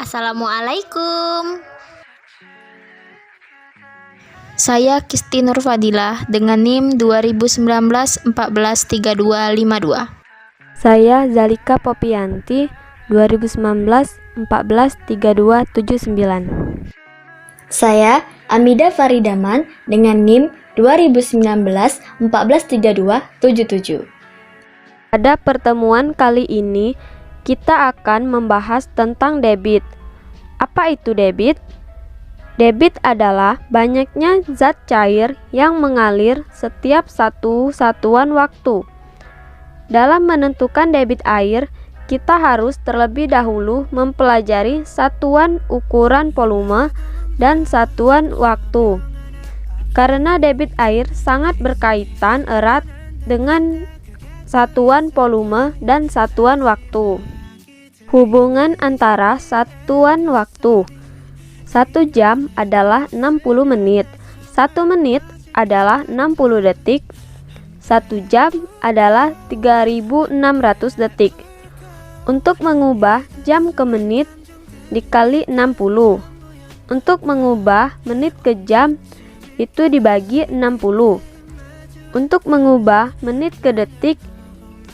Assalamualaikum. Saya Kisti Nur Fadilah dengan NIM 2019-143252. Saya Zalika Popianti 2019-143279. Saya Amida Faridaman dengan NIM 2019-143277. Pada pertemuan kali ini, kita akan membahas tentang debit. Apa itu debit? Debit adalah banyaknya zat cair yang mengalir setiap satu satuan waktu. Dalam menentukan debit air, kita harus terlebih dahulu mempelajari satuan ukuran volume dan satuan waktu. Karena debit air sangat berkaitan erat dengan satuan volume dan satuan waktu. Hubungan antara satuan waktu. 1 jam adalah 60 menit, 1 menit adalah 60 detik, 1 jam adalah 3600 detik. Untuk mengubah jam ke menit dikali 60. Untuk mengubah menit ke jam itu dibagi 60. Untuk mengubah menit ke detik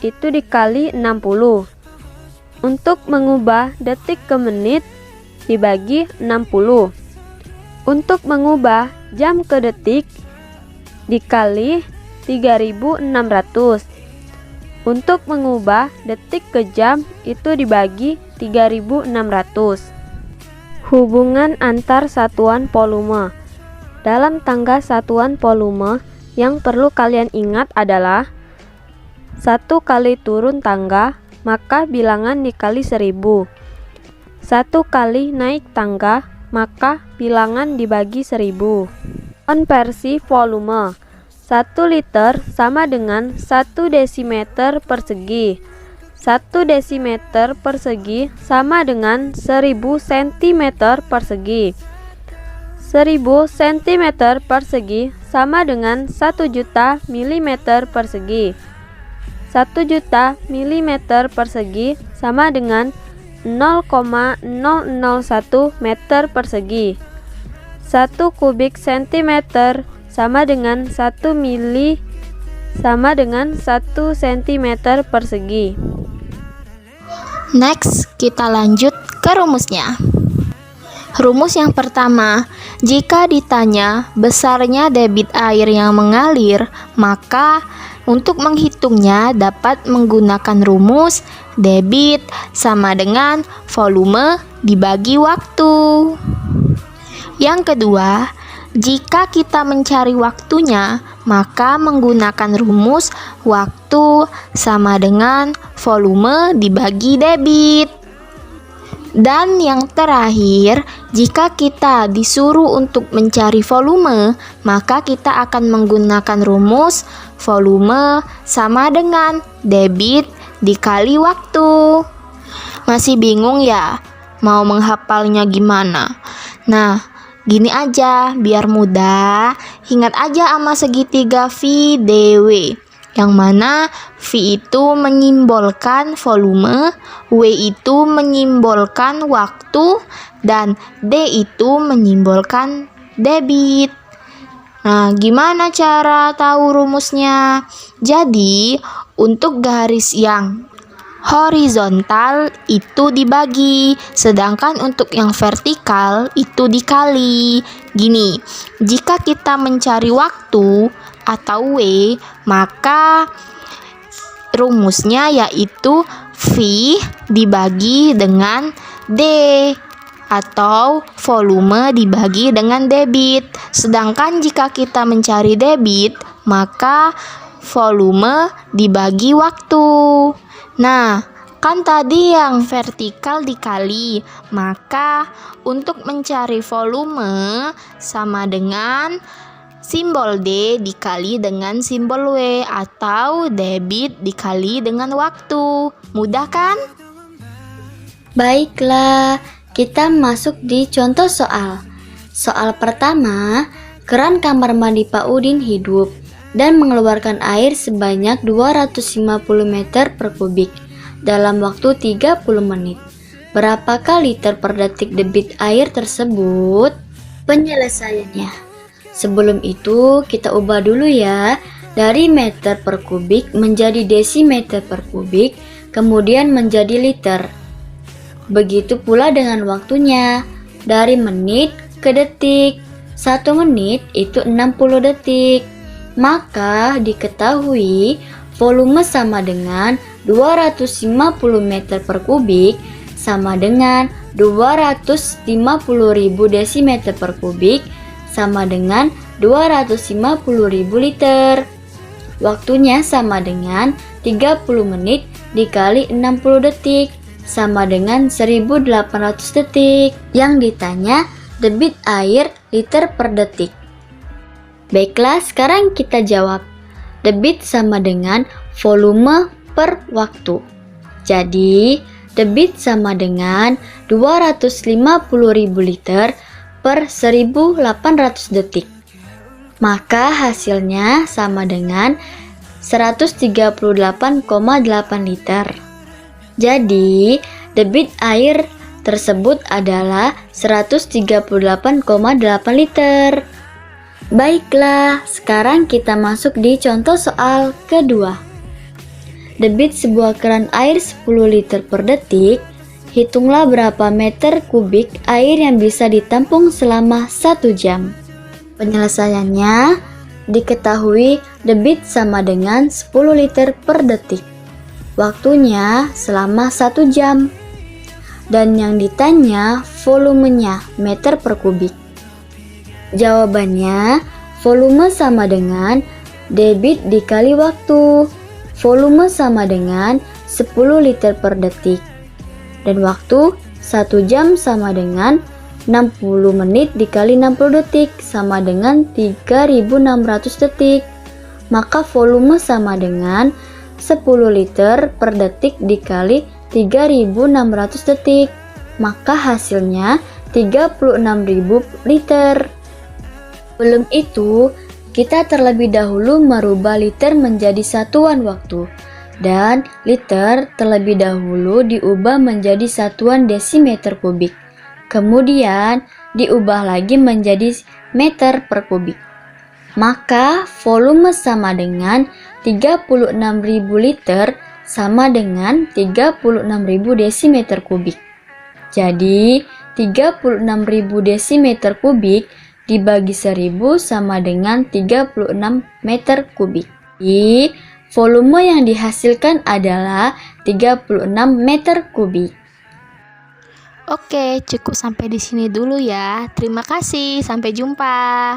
itu dikali 60. Untuk mengubah detik ke menit dibagi 60. Untuk mengubah jam ke detik dikali 3600. Untuk mengubah detik ke jam itu dibagi 3600. Hubungan antar satuan volume. Dalam tangga satuan volume yang perlu kalian ingat adalah 1 kali turun tangga maka bilangan dikali 1000. 1 kali naik tangga, maka bilangan dibagi 1000. Konversi volume. 1 liter sama dengan 1 desimeter persegi. 1 desimeter persegi sama dengan 1000 cm persegi. 1000 cm persegi sama dengan 1 juta mm persegi. 1 juta mm persegi sama dengan 0,001 meter persegi. 1 kubik sentimeter sama dengan 1 mili sama dengan 1 sentimeter persegi. Next, kita lanjut ke rumusnya. Rumus yang pertama, jika ditanya besarnya debit air yang mengalir, maka untuk menghitungnya dapat menggunakan rumus debit sama dengan volume dibagi waktu. Yang kedua, jika kita mencari waktunya, maka menggunakan rumus waktu sama dengan volume dibagi debit. Dan yang terakhir, jika kita disuruh untuk mencari volume, maka kita akan menggunakan rumus volume sama dengan debit dikali waktu. Masih bingung ya? Mau menghafalnya gimana? Nah, gini aja biar mudah. Ingat aja sama segitiga V DW. Yang mana V itu menyimbolkan volume, W itu menyimbolkan waktu, dan D itu menyimbolkan debit. Nah, gimana cara tahu rumusnya? Jadi, untuk garis yang horizontal itu dibagi, sedangkan untuk yang vertikal itu dikali. Gini, jika kita mencari waktu atau W, maka rumusnya yaitu V dibagi dengan D atau volume dibagi dengan debit. Sedangkan jika kita mencari debit, maka volume dibagi waktu. Nah, kan tadi yang vertikal dikali, maka untuk mencari volume sama dengan simbol D dikali dengan simbol W atau debit dikali dengan waktu. Mudah kan? Baiklah, kita masuk di contoh soal. Soal pertama, keran kamar mandi Pak Udin hidup dan mengeluarkan air sebanyak 250 meter per kubik dalam waktu 30 menit. Berapakah liter per detik debit air tersebut? Penyelesaiannya. Sebelum itu, kita ubah dulu ya. Dari meter per kubik menjadi desimeter per kubik, kemudian menjadi liter. Begitu pula dengan waktunya. Dari menit ke detik. 1 menit itu 60 detik. Maka diketahui volume sama dengan 250 meter per kubik sama dengan 250.000 desimeter per kubik sama dengan 250.000 liter. Waktunya sama dengan 30 menit dikali 60 detik sama dengan 1800 detik. Yang ditanya debit air liter per detik. Baiklah, sekarang kita jawab. Debit sama dengan volume per waktu. Jadi, debit sama dengan 250.000 liter per 1800 detik. Maka hasilnya sama dengan 138,8 liter. Jadi, debit air tersebut adalah 138,8 liter. Baiklah, sekarang kita masuk di contoh soal kedua. Debit sebuah keran air 10 liter per detik. Hitunglah berapa meter kubik air yang bisa ditampung selama 1 jam. Penyelesaiannya, diketahui debit sama dengan 10 liter per detik. Waktunya selama 1 jam. Dan yang ditanya volumenya meter per kubik. Jawabannya, volume sama dengan debit dikali waktu. Volume sama dengan 10 liter per detik. Dan waktu 1 jam sama dengan 60 menit dikali 60 detik sama dengan 3600 detik. Maka volume sama dengan 10 liter per detik dikali 3600 detik. Maka hasilnya 36.000 liter. Belum itu, kita terlebih dahulu merubah liter menjadi satuan waktu. Dan liter terlebih dahulu diubah menjadi satuan desimeter kubik. Kemudian diubah lagi menjadi meter per kubik. Maka volume sama dengan 36.000 liter sama dengan 36.000 desimeter kubik. Jadi 36.000 desimeter kubik dibagi 1000 sama dengan 36 meter kubik. Jadi volume yang dihasilkan adalah 36 meter kubik. Oke, cukup sampai di sini dulu ya. Terima kasih, sampai jumpa.